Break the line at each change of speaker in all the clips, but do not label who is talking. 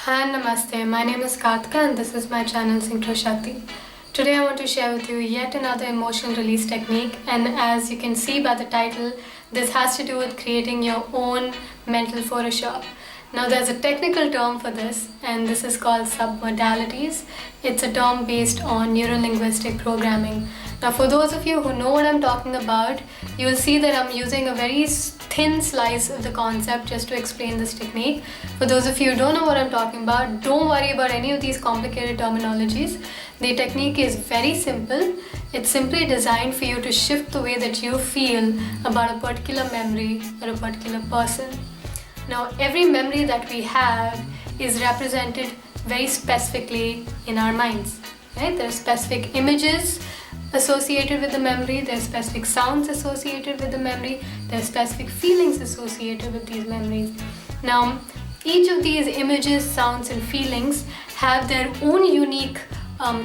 Hi, Namaste. My name is Kartika and this is my channel Synchro Shakti. Today I want to share with you yet another emotional release technique, and as you can see by the title, this has to do with creating your own mental Photoshop. Now there's a technical term for this, and this is called submodalities. It's a term based on neuro-linguistic programming. Now for those of you who know what I'm talking about, you will see that I'm using a very thin slice of the concept just to explain this technique. For those of you who don't know what I'm talking about, don't worry about any of these complicated terminologies. The technique is very simple. It's simply designed for you to shift the way that you feel about a particular memory or a particular person. Now, every memory that we have is represented very specifically in our minds. Right? There are specific images associated with the memory, there are specific sounds associated with the memory, there are specific feelings associated with these memories. Now, each of these images, sounds and feelings have their own unique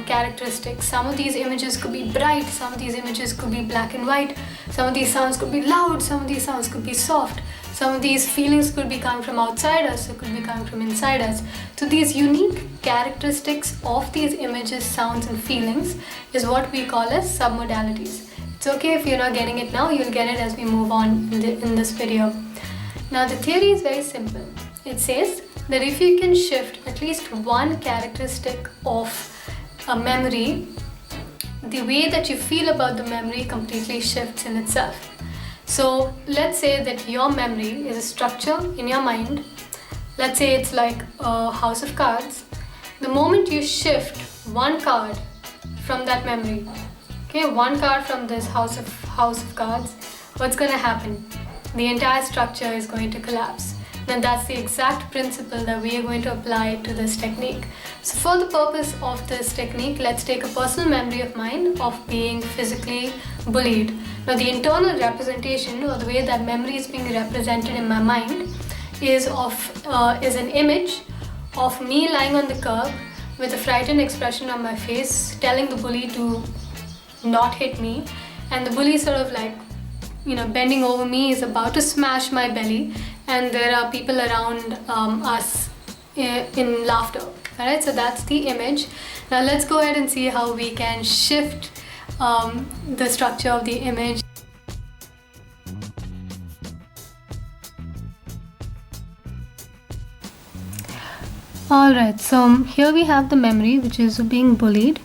characteristics. Some of these images could be bright, some of these images could be black and white, some of these sounds could be loud, some of these sounds could be soft. Some of these feelings could be coming from outside us, it could be coming from inside us. So these unique characteristics of these images, sounds and feelings is what we call as submodalities. It's okay if you're not getting it now, you'll get it as we move on in this video. Now the theory is very simple. It says that if you can shift at least one characteristic of a memory, the way that you feel about the memory completely shifts in itself. So let's say that your memory is a structure in your mind. Let's say it's like a house of cards. The moment you shift one card from that memory, okay, one card from this house of cards, what's going to happen? The entire structure is going to collapse. Then that's the exact principle that we are going to apply to this technique. So for the purpose of this technique, let's take a personal memory of mine of being physically bullied. Now the internal representation, or the way that memory is being represented in my mind, is an image of me lying on the curb with a frightened expression on my face, telling the bully to not hit me, and the bully sort of like, bending over me, is about to smash my belly, and there are people around us in laughter. Alright, so that's the image. Now let's go ahead and see how we can shift the structure of the image. Alright, so here we have the memory, which is being bullied,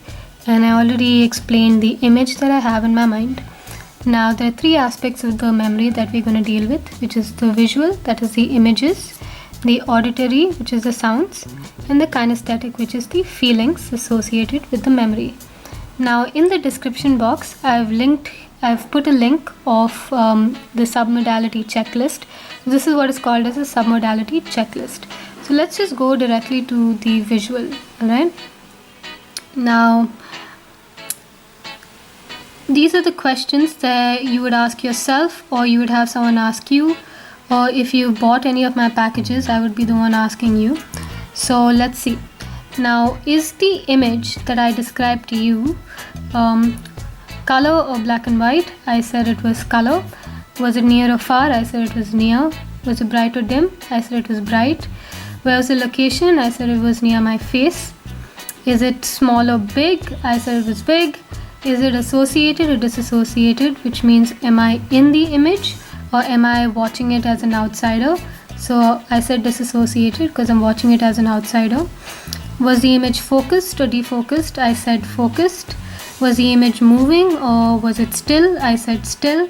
and I already explained the image that I have in my mind. Now there are three aspects of the memory that we're going to deal with, which is the visual, that is the images, the auditory, which is the sounds, and the kinesthetic, which is the feelings associated with the memory. Now in the description box, I've put a link of the submodality checklist. This is what is called as a submodality checklist. So let's just go directly to the visual. Alright. Now these are the questions that you would ask yourself, or you would have someone ask you, or if you bought any of my packages, I would be the one asking you. So let's see. Now, is the image that I described to you color or black and white? I said it was color. Was it near or far? I said it was near. Was it bright or dim? I said it was bright. Where was the location? I said it was near my face. Is it small or big? I said it was big. Is it associated or disassociated, which means am I in the image or am I watching it as an outsider? So I said disassociated because I'm watching it as an outsider. Was the image focused or defocused? I said focused. Was the image moving or was it still? I said still.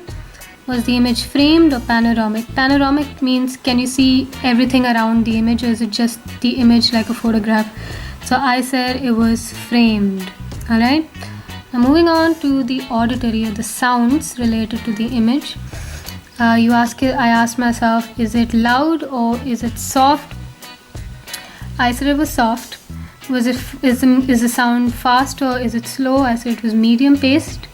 Was the image framed or panoramic? Panoramic means can you see everything around the image, or is it just the image like a photograph? So I said it was framed. Alright. Now moving on to the auditory, or the sounds related to the image. I asked myself, is it loud or is it soft? I said it was soft. Is the sound fast or is it slow? I said it was medium paced.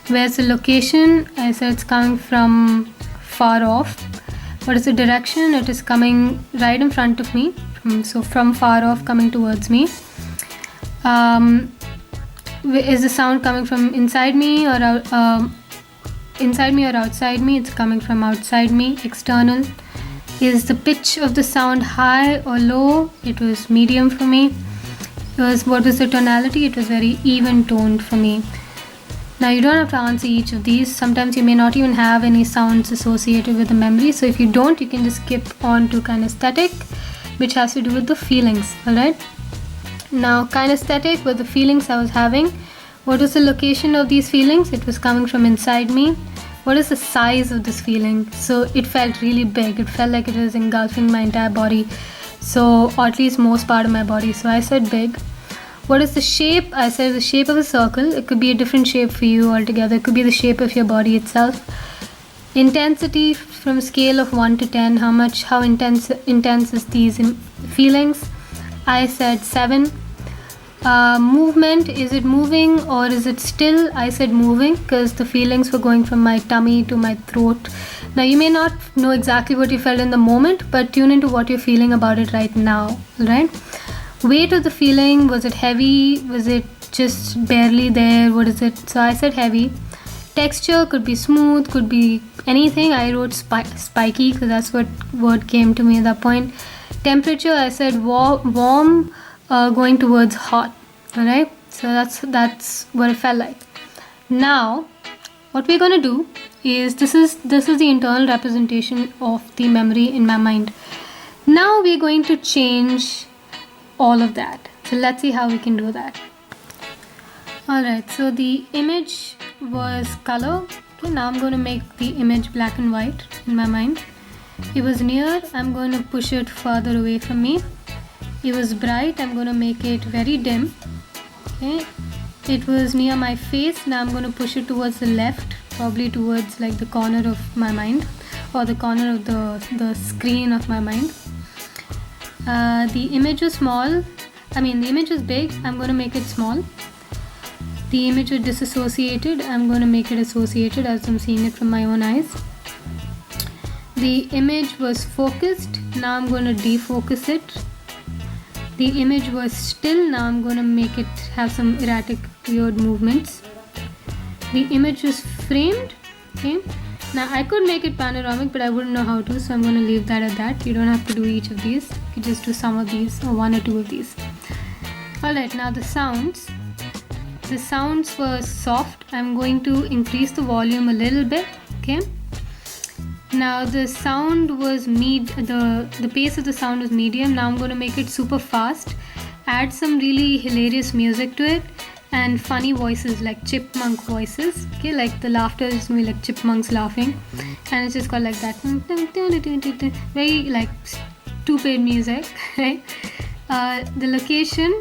Where's the location? I said it's coming from far off. What is the direction? It is coming right in front of me. So from far off coming towards me. Is the sound coming from inside me or outside me? It's coming from outside me, external. Is the pitch of the sound high or low? It was medium for me. What was the tonality? It was very even toned for me. Now you don't have to answer each of these. Sometimes you may not even have any sounds associated with the memory. So if you don't, you can just skip on to kinesthetic, which has to do with the feelings. Alright. Now kinesthetic were the feelings I was having. What was the location of these feelings? It was coming from inside me. What is the size of this feeling? So it felt really big. It felt like it was engulfing my entire body. So, or at least most part of my body. So I said big. What is the shape? I said the shape of a circle. It could be a different shape for you altogether. It could be the shape of your body itself. Intensity from a scale of 1 to 10. How intense is these feelings? I said 7. Movement, is it moving or is it still? I said moving because the feelings were going from my tummy to my throat. Now you may not know exactly what you felt in the moment, but tune into what you're feeling about it right now, right? Weight of the feeling, was it heavy? Was it just barely there? What is it? So I said heavy. Texture could be smooth, could be anything. I wrote spiky because that's what word came to me at that point. Temperature, I said warm, going towards hot. Alright, so that's what it felt like. Now what we're going to do is this is the internal representation of the memory in my mind. Now we're going to change all of that. So let's see how we can do that. Alright, so the image was color. Okay, now I'm going to make the image black and white in my mind. It was near, I'm going to push it further away from me. It was bright, I'm going to make it very dim. Okay, it was near my face, now I'm going to push it towards the left, probably towards like the corner of my mind or the corner of the screen of my mind. The image was small, the image was big, I'm going to make it small. The image was disassociated, I'm going to make it associated as I'm seeing it from my own eyes. The image was focused, now I'm going to defocus it. The image was still, now I'm going to make it have some erratic, weird movements. The image was framed. Okay, now I could make it panoramic, but I wouldn't know how to, so I'm going to leave that at that. You don't have to do each of these, you can just do some of these or one or two of these. Alright, now the sounds. The sounds were soft. I'm going to increase the volume a little bit. Okay. Now the sound was the pace of the sound was medium. Now I'm going to make it super fast. Add some really hilarious music to it and funny voices like chipmunk voices. Okay, like the laughter is going to be like chipmunks laughing, and it's just got like that very like stupid music. Right? The location,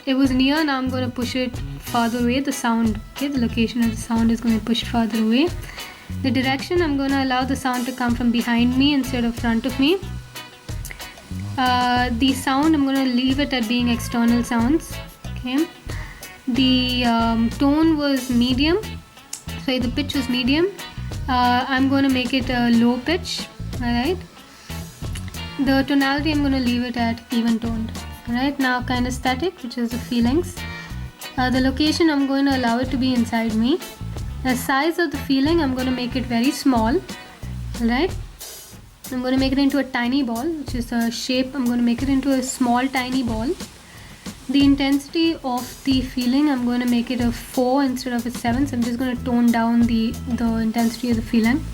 it was near. Now I'm going to push it farther away. The sound, okay, the location of the sound is going to be pushed farther away. The direction, I'm going to allow the sound to come from behind me instead of front of me. The sound, I'm going to leave it at being external sounds. Okay. The tone was medium. Sorry, the pitch was medium. I'm going to make it a low pitch. Alright. The tonality, I'm going to leave it at even toned. Alright, now kinesthetic, which is the feelings. The location, I'm going to allow it to be inside me. The size of the feeling, I'm going to make it very small. Alright, I'm going to make it into a tiny ball, which is a shape. I'm going to make it into a small tiny ball. The intensity of the feeling, I'm going to make it a 4 instead of a 7. So I'm just going to tone down the intensity of the feeling.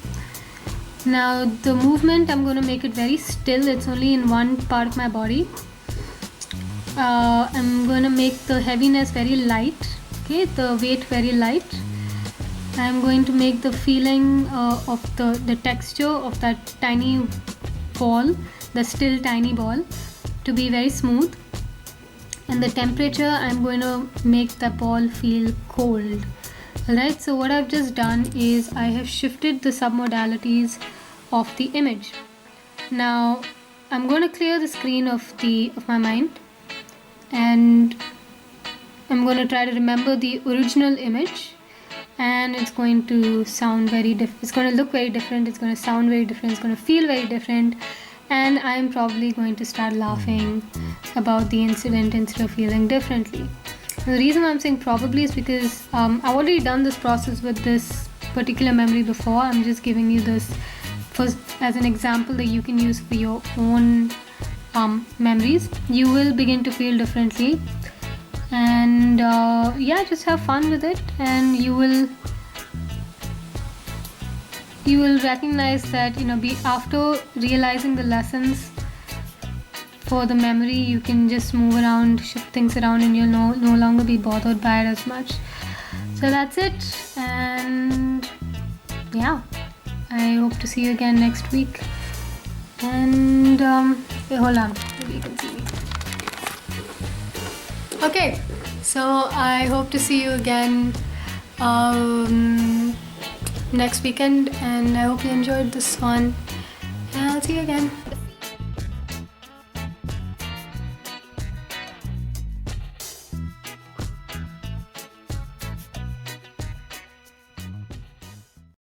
Now the movement, I'm going to make it very still. It's only in one part of my body. I'm going to make the heaviness very light. Okay, the weight very light. I'm going to make the feeling of the texture of that tiny ball, the still tiny ball, to be very smooth. And the temperature, I'm going to make the ball feel cold. Alright, so what I've just done is I have shifted the submodalities of the image. Now I'm going to clear the screen of my mind, and I'm going to try to remember the original image. And it's going to sound very different. It's going to look very different. It's going to sound very different. It's going to feel very different. And I'm probably going to start laughing about the incident instead of feeling differently. And the reason I'm saying probably is because I've already done this process with this particular memory before. I'm just giving you this for as an example that you can use for your own memories, you will begin to feel differently. And yeah, just have fun with it, and you will recognize that, after realizing the lessons for the memory, you can just move around, shift things around, and you'll no longer be bothered by it as much. So that's it, and yeah, I hope to see you again next week. And wait, hold on, maybe you can see me. Okay, so I hope to see you again next weekend, and I hope you enjoyed this one, and I'll see you again.